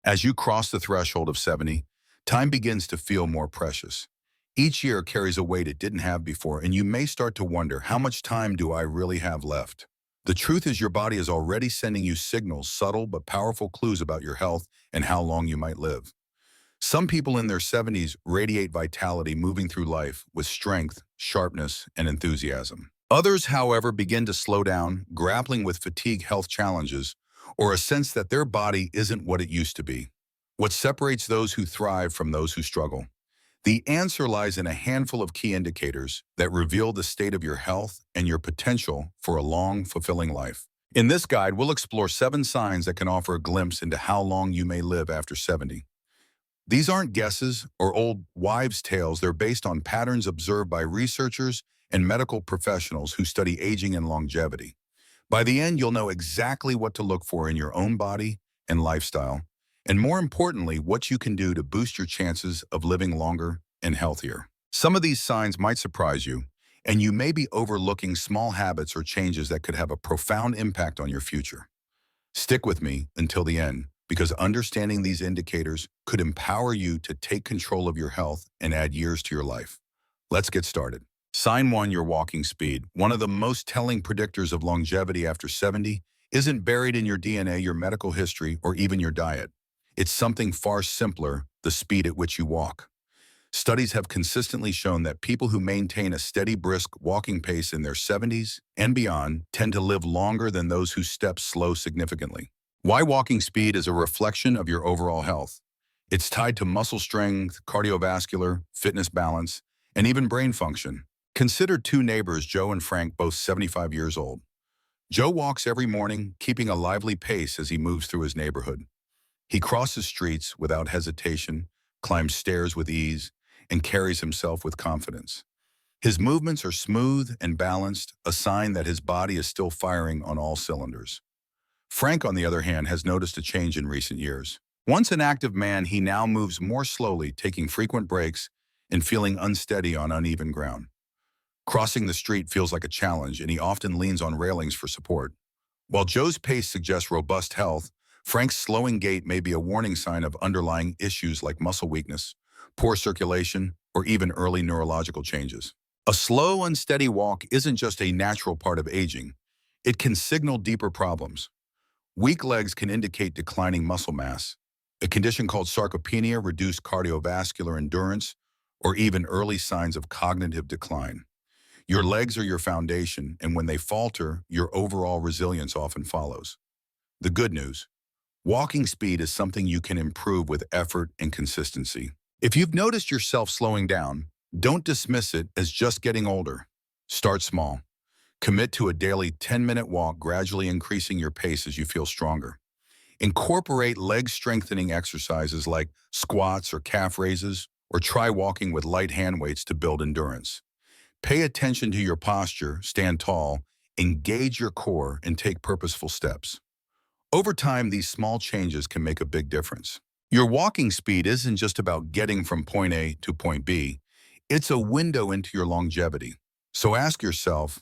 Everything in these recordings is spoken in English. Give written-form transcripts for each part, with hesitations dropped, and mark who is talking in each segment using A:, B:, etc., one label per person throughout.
A: As you cross the threshold of 70, time begins to feel more precious. Each year carries a weight it didn't have before, and you may start to wonder, how much time do I really have left? The truth is your body is already sending you signals, subtle but powerful clues about your health and how long you might live. Some people in their 70s radiate vitality, moving through life with strength, sharpness, and enthusiasm. Others, however, begin to slow down, grappling with fatigue, health challenges, or a sense that their body isn't what it used to be. What separates those who thrive from those who struggle? The answer lies in a handful of key indicators that reveal the state of your health and your potential for a long, fulfilling life. In this guide, we'll explore 7 signs that can offer a glimpse into how long you may live after 70. These aren't guesses or old wives' tales. They're based on patterns observed by researchers and medical professionals who study aging and longevity. By the end, you'll know exactly what to look for in your own body and lifestyle, and more importantly, what you can do to boost your chances of living longer and healthier. Some of these signs might surprise you, and you may be overlooking small habits or changes that could have a profound impact on your future. Stick with me until the end, because understanding these indicators could empower you to take control of your health and add years to your life. Let's get started. Sign 1, your walking speed. One of the most telling predictors of longevity after 70 isn't buried in your DNA, your medical history, or even your diet. It's something far simpler: the speed at which you walk. Studies have consistently shown that people who maintain a steady, brisk walking pace in their 70s and beyond tend to live longer than those whose steps slow significantly. Why walking speed is a reflection of your overall health. It's tied to muscle strength, cardiovascular, fitness balance, and even brain function. Consider 2 neighbors, Joe and Frank, both 75 years old. Joe walks every morning, keeping a lively pace as he moves through his neighborhood. He crosses streets without hesitation, climbs stairs with ease, and carries himself with confidence. His movements are smooth and balanced, a sign that his body is still firing on all cylinders. Frank, on the other hand, has noticed a change in recent years. Once an active man, he now moves more slowly, taking frequent breaks and feeling unsteady on uneven ground. Crossing the street feels like a challenge, and he often leans on railings for support. While Joe's pace suggests robust health, Frank's slowing gait may be a warning sign of underlying issues like muscle weakness, poor circulation, or even early neurological changes. A slow, unsteady walk isn't just a natural part of aging. It can signal deeper problems. Weak legs can indicate declining muscle mass, a condition called sarcopenia, reduced cardiovascular endurance, or even early signs of cognitive decline. Your legs are your foundation, and when they falter, your overall resilience often follows. The good news: walking speed is something you can improve with effort and consistency. If you've noticed yourself slowing down, don't dismiss it as just getting older. Start small. Commit to a daily 10-minute walk, gradually increasing your pace as you feel stronger. Incorporate leg-strengthening exercises like squats or calf raises, or try walking with light hand weights to build endurance. Pay attention to your posture, stand tall, engage your core, and take purposeful steps. Over time, these small changes can make a big difference. Your walking speed isn't just about getting from point A to point B. It's a window into your longevity. So ask yourself,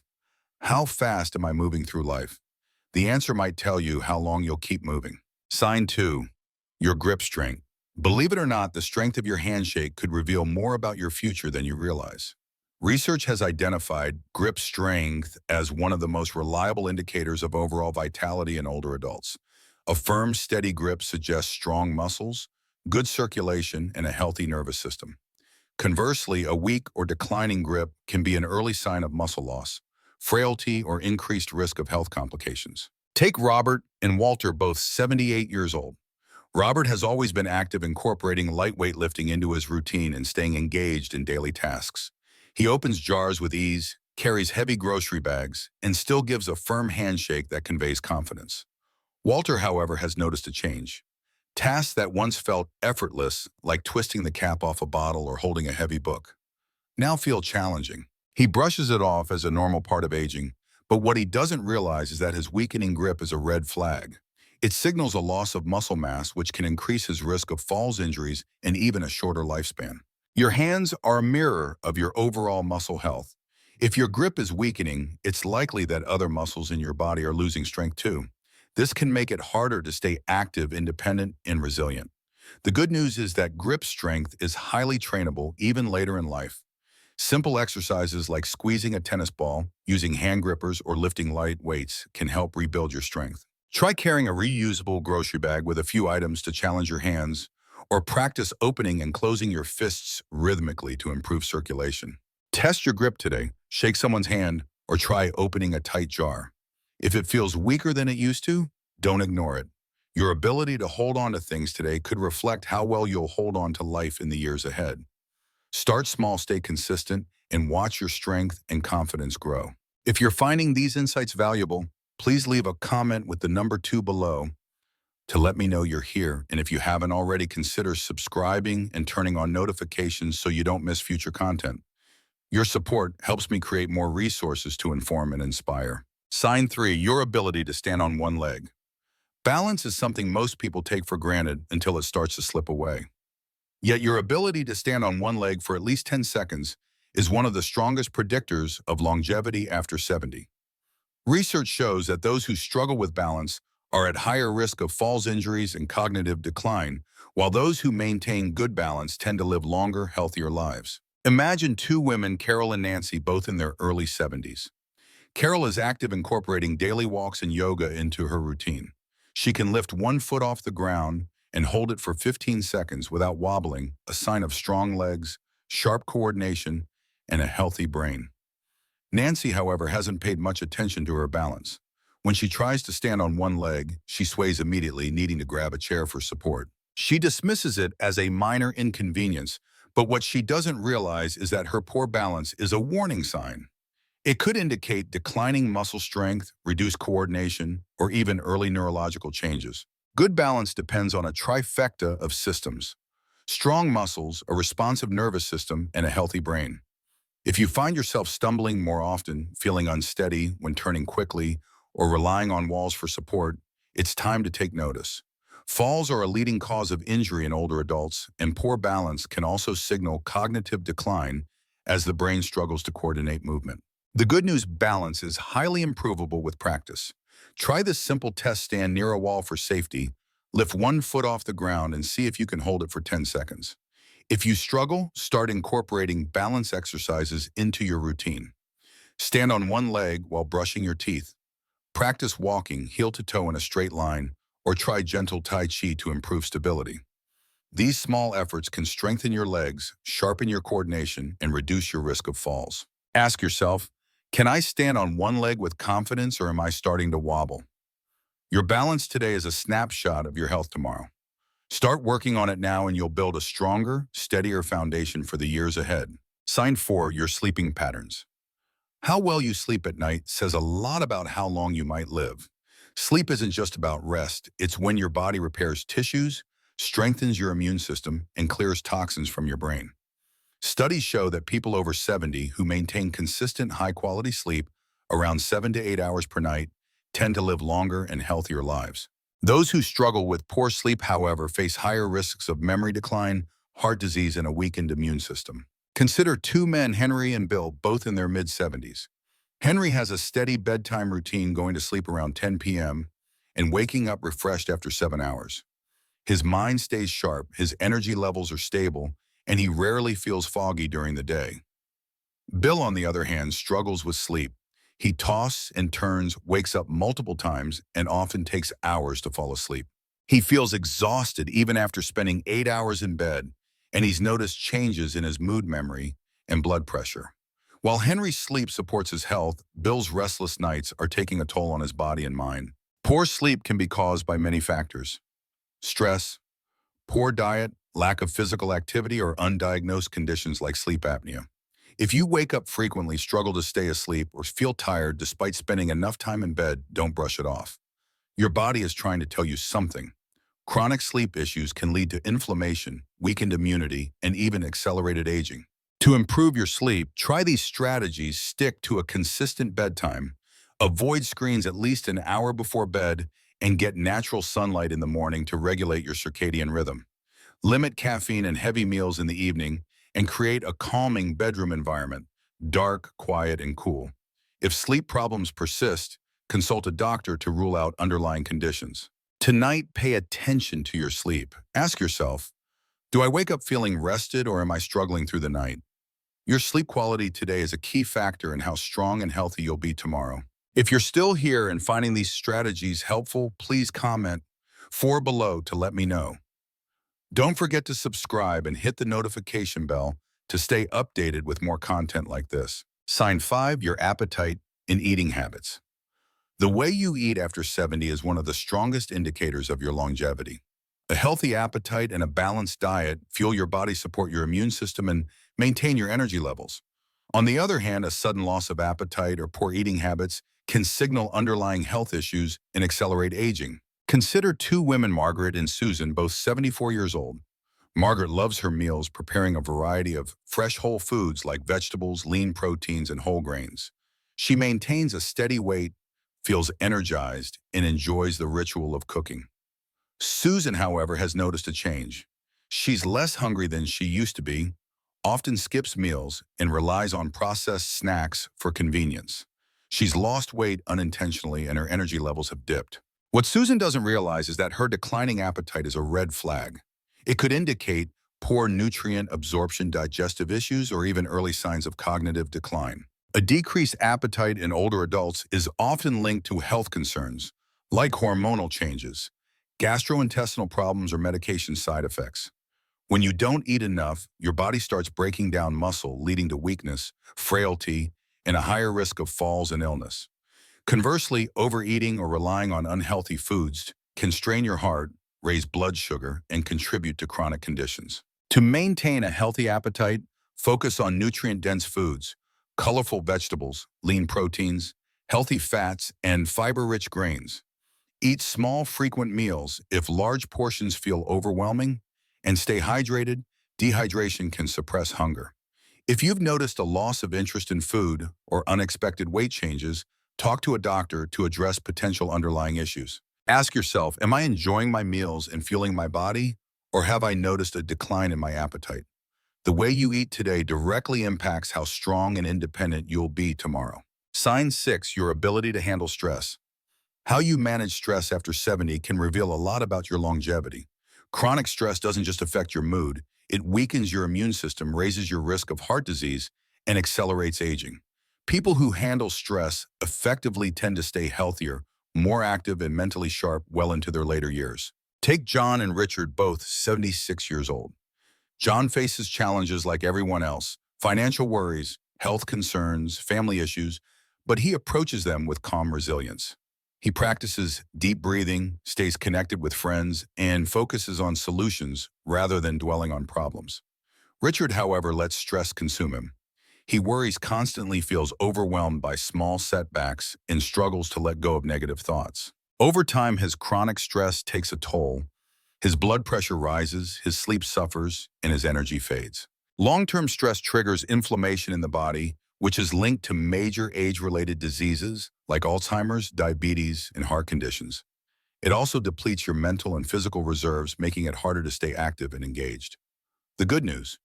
A: how fast am I moving through life? The answer might tell you how long you'll keep moving. Sign 2, your grip strength. Believe it or not, the strength of your handshake could reveal more about your future than you realize. Research has identified grip strength as one of the most reliable indicators of overall vitality in older adults. A firm, steady grip suggests strong muscles, good circulation, and a healthy nervous system. Conversely, a weak or declining grip can be an early sign of muscle loss, frailty, or increased risk of health complications. Take Robert and Walter, both 78 years old. Robert has always been active, incorporating lightweight lifting into his routine and staying engaged in daily tasks. He opens jars with ease, carries heavy grocery bags, and still gives a firm handshake that conveys confidence. Walter, however, has noticed a change. Tasks that once felt effortless, like twisting the cap off a bottle or holding a heavy book, now feel challenging. He brushes it off as a normal part of aging, but what he doesn't realize is that his weakening grip is a red flag. It signals a loss of muscle mass, which can increase his risk of falls, injuries, and even a shorter lifespan. Your hands are a mirror of your overall muscle health. If your grip is weakening, it's likely that other muscles in your body are losing strength too. This can make it harder to stay active, independent, and resilient. The good news is that grip strength is highly trainable even later in life. Simple exercises like squeezing a tennis ball, using hand grippers, or lifting light weights can help rebuild your strength. Try carrying a reusable grocery bag with a few items to challenge your hands, or practice opening and closing your fists rhythmically to improve circulation. Test your grip today. Shake someone's hand, or try opening a tight jar. If it feels weaker than it used to, don't ignore it. Your ability to hold on to things today could reflect how well you'll hold on to life in the years ahead. Start small, stay consistent, and watch your strength and confidence grow. If you're finding these insights valuable, please leave a comment with the number 2 below to let me know you're here. And if you haven't already, consider subscribing and turning on notifications so you don't miss future content. Your support helps me create more resources to inform and inspire. Sign 3, your ability to stand on one leg. Balance is something most people take for granted until it starts to slip away. Yet your ability to stand on one leg for at least 10 seconds is one of the strongest predictors of longevity after 70. Research shows that those who struggle with balance are at higher risk of falls, injuries, and cognitive decline, while those who maintain good balance tend to live longer, healthier lives. Imagine two women, Carol and Nancy, both in their early 70s. Carol is active, incorporating daily walks and yoga into her routine. She can lift one foot off the ground and hold it for 15 seconds without wobbling, a sign of strong legs, sharp coordination, and a healthy brain. Nancy, however, hasn't paid much attention to her balance. When she tries to stand on one leg, she sways immediately, needing to grab a chair for support. She dismisses it as a minor inconvenience, but what she doesn't realize is that her poor balance is a warning sign. It could indicate declining muscle strength, reduced coordination, or even early neurological changes. Good balance depends on a trifecta of systems: strong muscles, a responsive nervous system, and a healthy brain. If you find yourself stumbling more often, feeling unsteady when turning quickly, or relying on walls for support, it's time to take notice. Falls are a leading cause of injury in older adults, and poor balance can also signal cognitive decline as the brain struggles to coordinate movement. The good news: balance is highly improvable with practice. Try this simple test: stand near a wall for safety, lift one foot off the ground, and see if you can hold it for 10 seconds. If you struggle, start incorporating balance exercises into your routine. Stand on one leg while brushing your teeth. Practice walking heel to toe in a straight line, or try gentle Tai Chi to improve stability. These small efforts can strengthen your legs, sharpen your coordination, and reduce your risk of falls. Ask yourself, can I stand on one leg with confidence, or am I starting to wobble? Your balance today is a snapshot of your health tomorrow. Start working on it now and you'll build a stronger, steadier foundation for the years ahead. Sign 4, your sleeping patterns. How well you sleep at night says a lot about how long you might live. Sleep isn't just about rest, it's when your body repairs tissues, strengthens your immune system, and clears toxins from your brain. Studies show that people over 70 who maintain consistent high-quality sleep, around 7 to 8 hours per night, tend to live longer and healthier lives. Those who struggle with poor sleep, however, face higher risks of memory decline, heart disease, and a weakened immune system. Consider two men, Henry and Bill, both in their mid-70s. Henry has a steady bedtime routine, going to sleep around 10 p.m. and waking up refreshed after 7 hours. His mind stays sharp, his energy levels are stable, and he rarely feels foggy during the day. Bill, on the other hand, struggles with sleep. He tosses and turns, wakes up multiple times, and often takes hours to fall asleep. He feels exhausted even after spending 8 hours in bed, and he's noticed changes in his mood, memory, and blood pressure. While Henry's sleep supports his health, Bill's restless nights are taking a toll on his body and mind. Poor sleep can be caused by many factors: stress, poor diet, lack of physical activity, or undiagnosed conditions like sleep apnea. If you wake up frequently, struggle to stay asleep, or feel tired despite spending enough time in bed, don't brush it off. Your body is trying to tell you something. Chronic sleep issues can lead to inflammation, weakened immunity, and even accelerated aging. To improve your sleep, try these strategies: stick to a consistent bedtime, avoid screens at least an hour before bed, and get natural sunlight in the morning to regulate your circadian rhythm. Limit caffeine and heavy meals in the evening, and create a calming bedroom environment, dark, quiet, and cool. If sleep problems persist, Consult a doctor to rule out underlying conditions. Tonight, pay attention to your sleep. Ask yourself, do I wake up feeling rested or am I struggling through the night? Your sleep quality today is a key factor in how strong and healthy you'll be tomorrow. If you're still here and finding these strategies helpful, please comment 4 below to let me know. Don't forget to subscribe and hit the notification bell to stay updated with more content like this. Sign 5, your appetite and eating habits. The way you eat after 70 is one of the strongest indicators of your longevity. A healthy appetite and a balanced diet fuel your body, support your immune system, and maintain your energy levels. On the other hand, a sudden loss of appetite or poor eating habits can signal underlying health issues and accelerate aging. Consider two women, Margaret and Susan, both 74 years old. Margaret loves her meals, preparing a variety of fresh whole foods like vegetables, lean proteins, and whole grains. She maintains a steady weight, feels energized, and enjoys the ritual of cooking. Susan, however, has noticed a change. She's less hungry than she used to be, often skips meals, and relies on processed snacks for convenience. She's lost weight unintentionally and her energy levels have dipped. What Susan doesn't realize is that her declining appetite is a red flag. It could indicate poor nutrient absorption, digestive issues, or even early signs of cognitive decline. A decreased appetite in older adults is often linked to health concerns, like hormonal changes, gastrointestinal problems, or medication side effects. When you don't eat enough, your body starts breaking down muscle, leading to weakness, frailty, and a higher risk of falls and illness. Conversely, overeating or relying on unhealthy foods can strain your heart, raise blood sugar, and contribute to chronic conditions. To maintain a healthy appetite, focus on nutrient-dense foods, colorful vegetables, lean proteins, healthy fats, and fiber-rich grains. Eat small, frequent meals if large portions feel overwhelming, and stay hydrated. Dehydration can suppress hunger. If you've noticed a loss of interest in food or unexpected weight changes, talk to a doctor to address potential underlying issues. Ask yourself, am I enjoying my meals and fueling my body, or have I noticed a decline in my appetite? The way you eat today directly impacts how strong and independent you'll be tomorrow. Sign 6, your ability to handle stress. How you manage stress after 70 can reveal a lot about your longevity. Chronic stress doesn't just affect your mood, it weakens your immune system, raises your risk of heart disease, and accelerates aging. People who handle stress effectively tend to stay healthier, more active, and mentally sharp well into their later years. Take John and Richard, both 76 years old. John faces challenges like everyone else, financial worries, health concerns, family issues, but he approaches them with calm resilience. He practices deep breathing, stays connected with friends, and focuses on solutions rather than dwelling on problems. Richard, however, lets stress consume him. He worries constantly, feels overwhelmed by small setbacks, and struggles to let go of negative thoughts. Over time, his chronic stress takes a toll. His blood pressure rises, his sleep suffers, and his energy fades. Long-term stress triggers inflammation in the body, which is linked to major age-related diseases like Alzheimer's, diabetes, and heart conditions. It also depletes your mental and physical reserves, making it harder to stay active and engaged. The good news: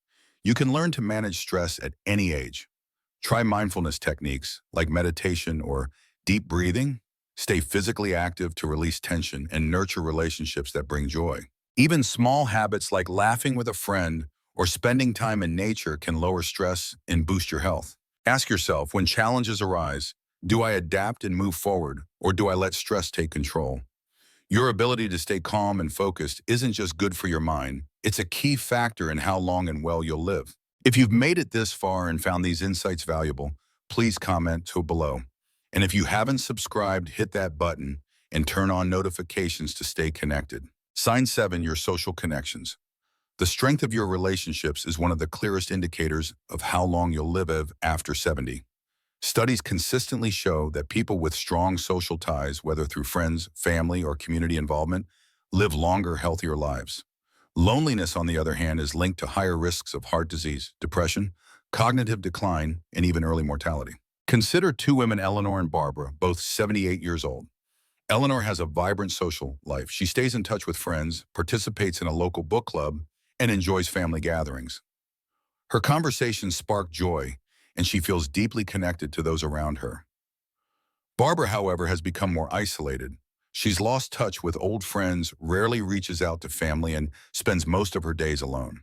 A: you can learn to manage stress at any age. Try mindfulness techniques like meditation or deep breathing. Stay physically active to release tension and nurture relationships that bring joy. Even small habits like laughing with a friend or spending time in nature can lower stress and boost your health. Ask yourself, when challenges arise, do I adapt and move forward, or do I let stress take control? Your ability to stay calm and focused isn't just good for your mind, it's a key factor in how long and well you'll live. If you've made it this far and found these insights valuable, please comment below. And if you haven't subscribed, hit that button and turn on notifications to stay connected. Sign 7, your social connections. The strength of your relationships is one of the clearest indicators of how long you'll live after 70. Studies consistently show that people with strong social ties, whether through friends, family, or community involvement, live longer, healthier lives. Loneliness, on the other hand, is linked to higher risks of heart disease, depression, cognitive decline, and even early mortality. Consider two women, Eleanor and Barbara, both 78 years old. Eleanor has a vibrant social life. She stays in touch with friends, participates in a local book club, and enjoys family gatherings. Her conversations spark joy, and she feels deeply connected to those around her. Barbara, however, has become more isolated. She's lost touch with old friends, rarely reaches out to family, and spends most of her days alone.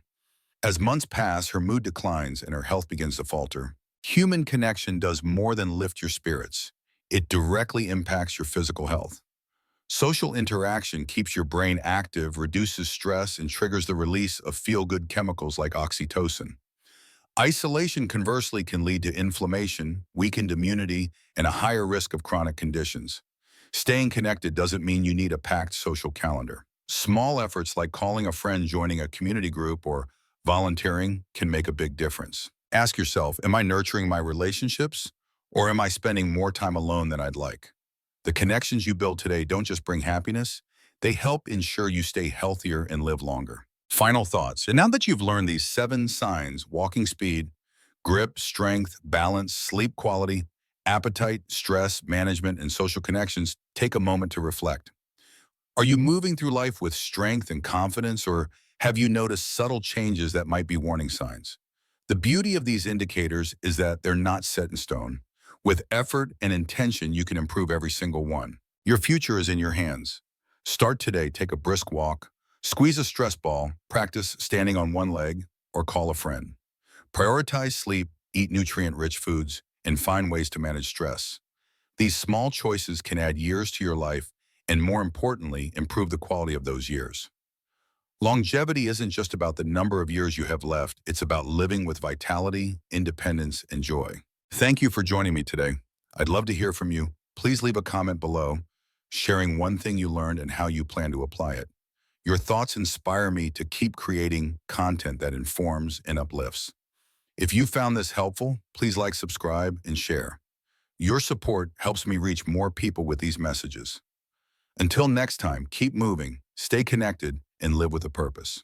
A: As months pass, her mood declines and her health begins to falter. Human connection does more than lift your spirits. It directly impacts your physical health. Social interaction keeps your brain active, reduces stress, and triggers the release of feel-good chemicals like oxytocin. Isolation, conversely, can lead to inflammation, weakened immunity, and a higher risk of chronic conditions. Staying connected doesn't mean you need a packed social calendar. Small efforts like calling a friend, joining a community group, or volunteering can make a big difference. Ask yourself, am I nurturing my relationships, or am I spending more time alone than I'd like? The connections you build today don't just bring happiness, they help ensure you stay healthier and live longer. Final thoughts. And now that you've learned these 7 signs, walking speed, grip, strength, balance, sleep quality, appetite, stress, management, and social connections, take a moment to reflect. Are you moving through life with strength and confidence, or have you noticed subtle changes that might be warning signs? The beauty of these indicators is that they're not set in stone. With effort and intention, you can improve every single one. Your future is in your hands. Start today, take a brisk walk, squeeze a stress ball, practice standing on one leg, or call a friend. Prioritize sleep, eat nutrient-rich foods, and find ways to manage stress. These small choices can add years to your life and, more importantly, improve the quality of those years. Longevity isn't just about the number of years you have left, it's about living with vitality, independence, and joy. Thank you for joining me today. I'd love to hear from you. Please leave a comment below, sharing one thing you learned and how you plan to apply it. Your thoughts inspire me to keep creating content that informs and uplifts. If you found this helpful, please like, subscribe, and share. Your support helps me reach more people with these messages. Until next time, keep moving, stay connected, and live with a purpose.